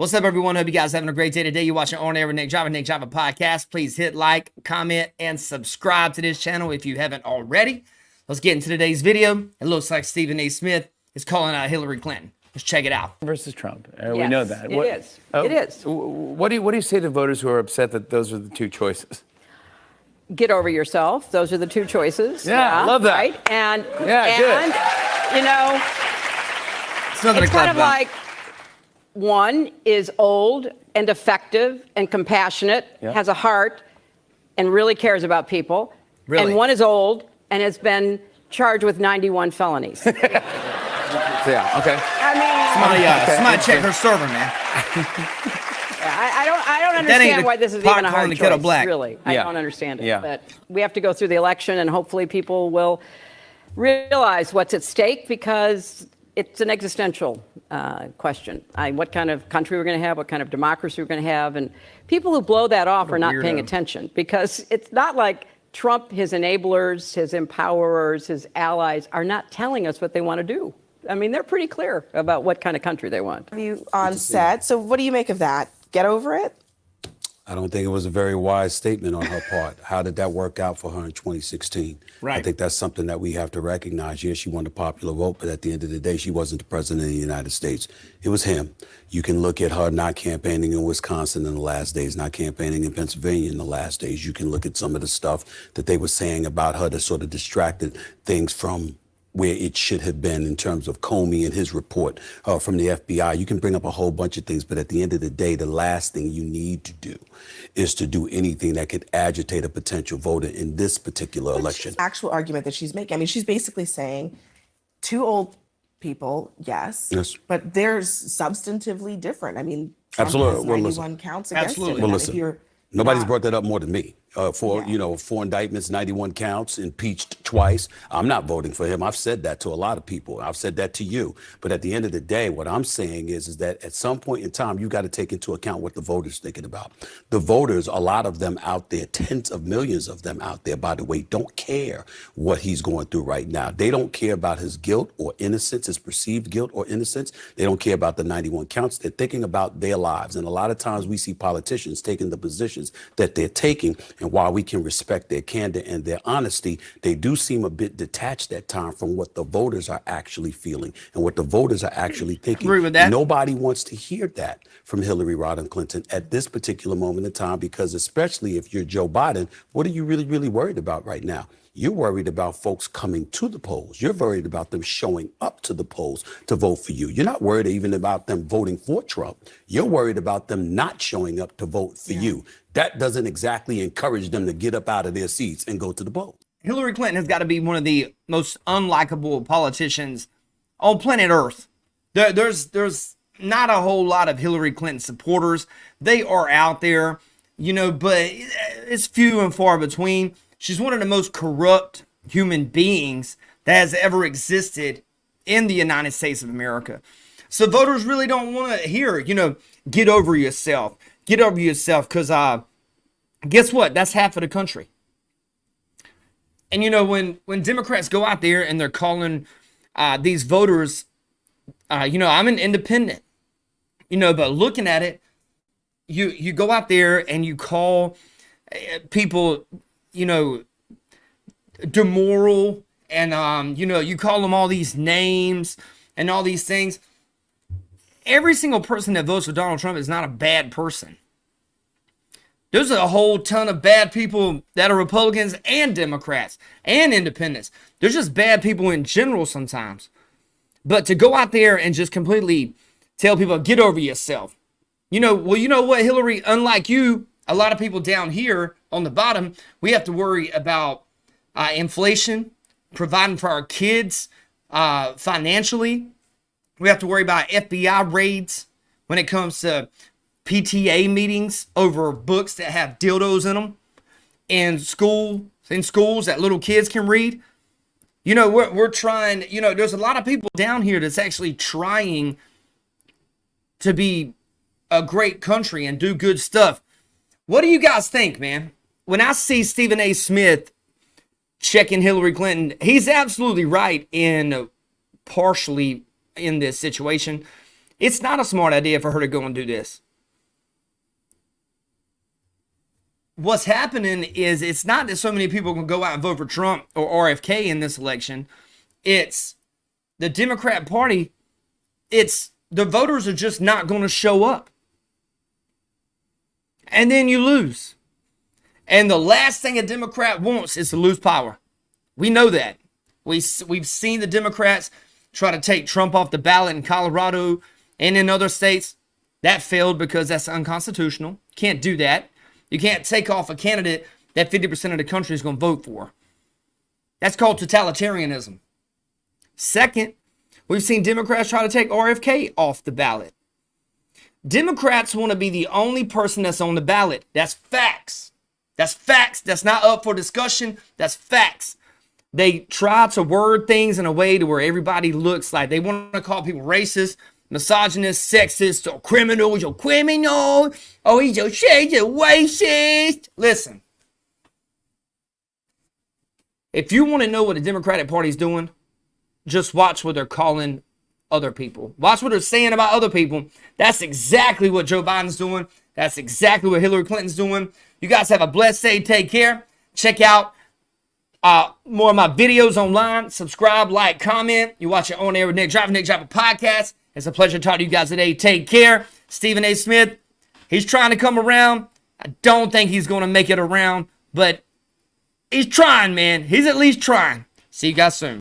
What's up, everyone? Hope you guys are having a great day today. You're watching On Air with Nick Java podcast. Please hit like, comment, and subscribe to this channel if you haven't already. Let's get into today's video. It looks like Stephen A. Smith is calling out Hillary Clinton. Let's check it out. Versus Trump. Yes, we know that. It is. It is. What do you say to voters who are upset that those are the two choices? Get over yourself. Those are the two choices. Yeah, love that. Right? And good. You know, it's kind of like one is old and effective and compassionate, has a heart, and really cares about people. Really? And one is old and has been charged with 91 felonies. Yeah, okay. I mean, Somebody check her server, man. I don't understand why this is even a hard choice, black. really. I Yeah. don't understand it. Yeah. But we have to go through the election, and hopefully people will realize what's at stake, because it's an existential question. What kind of country we're going to have, what kind of democracy we're going to have. And people who blow that off are not paying attention, because it's not like Trump, his enablers, his empowerers, his allies are not telling us what they want to do. I mean, they're pretty clear about what kind of country they want. You on set. So what do you make of that? Get over it? I don't think it was a very wise statement on her part. How did that work out for her in 2016? Right. I think that's something that we have to recognize. Yes, she won the popular vote, but at the end of the day, she wasn't the president of the United States. It was him. You can look at her not campaigning in Wisconsin in the last days, not campaigning in Pennsylvania in the last days. You can look at some of the stuff that they were saying about her that sort of distracted things from where it should have been in terms of Comey and his report from the FBI. You can bring up a whole bunch of things, but at the end of the day, the last thing you need to do is to do anything that could agitate a potential voter in this particular election. Actual argument that she's making. I mean, she's basically saying two old people, yes, but they're substantively different. I mean, Trump Absolutely. has 91 counts against him. Well, And listen, if you're nobody's not- brought that up more than me. Four indictments, 91 counts, impeached twice. I'm not voting for him. I've said that to a lot of people. I've said that to you. But at the end of the day, what I'm saying is that at some point in time, you got to take into account what the voters thinking about. The voters, a lot of them out there, tens of millions of them out there, by the way, don't care what he's going through right now. They don't care about his guilt or innocence, his perceived guilt or innocence. They don't care about the 91 counts. They're thinking about their lives. And a lot of times we see politicians taking the positions that they're taking. And while we can respect their candor and their honesty, they do seem a bit detached at times from what the voters are actually feeling and what the voters are actually thinking. Agree with that. Nobody wants to hear that from Hillary Rodham Clinton at this particular moment in time, because especially if you're Joe Biden, what are you really worried about right now? You're worried about folks coming to the polls. You're worried about them showing up to the polls to vote for you. You're not worried even about them voting for Trump. You're worried about them not showing up to vote for you. That doesn't exactly encourage them to get up out of their seats and go to the polls. Hillary Clinton has got to be one of the most unlikable politicians on planet Earth. There's not a whole lot of Hillary Clinton supporters. They are out there, but it's few and far between. She's one of the most corrupt human beings that has ever existed in the United States of America. So voters really don't want to hear, get over yourself. Get over yourself, because guess what? That's half of the country. And, when Democrats go out there and they're calling these voters, I'm an independent, but looking at it, you go out there and you call people, demoral, and you call them all these names and all these things. Every single person that votes for Donald Trump is not a bad person. There's a whole ton of bad people that are Republicans and Democrats and independents. They're just bad people in general sometimes. But to go out there and just completely tell people, get over yourself. You know what, Hillary, unlike you, a lot of people down here on the bottom, we have to worry about inflation, providing for our kids financially. We have to worry about FBI raids when it comes to PTA meetings over books that have dildos in them in schools that little kids can read. We're trying, there's a lot of people down here that's actually trying to be a great country and do good stuff. What do you guys think, man? When I see Stephen A. Smith checking Hillary Clinton, he's absolutely right in partially in this situation. It's not a smart idea for her to go and do this. What's happening is it's not that so many people can go out and vote for Trump or RFK in this election. It's the Democrat Party. It's the voters are just not going to show up. And then you lose. And the last thing a Democrat wants is to lose power. We know that. We've seen the Democrats try to take Trump off the ballot in Colorado and in other states. That failed because that's unconstitutional. Can't do that. You can't take off a candidate that 50% of the country is going to vote for. That's called totalitarianism. Second, we've seen Democrats try to take RFK off the ballot. Democrats want to be the only person that's on the ballot. That's facts. That's facts. That's not up for discussion. That's facts. They try to word things in a way to where everybody looks like they want to call people racist, misogynist, sexist, or criminal. You're criminal. Oh, he's a shade, you're racist. Listen, if you want to know what the Democratic Party is doing, just watch what they're calling other people. Watch what they're saying about other people. That's exactly what Joe Biden's doing. That's exactly what Hillary Clinton's doing. You guys have a blessed day. Take care. Check out more of my videos online. Subscribe, like, comment. You watch it on air with Nick Driver podcast. It's a pleasure to talk to you guys today. Take care. Stephen A. Smith, he's trying to come around. I don't think he's going to make it around, but he's trying, man. He's at least trying. See you guys soon.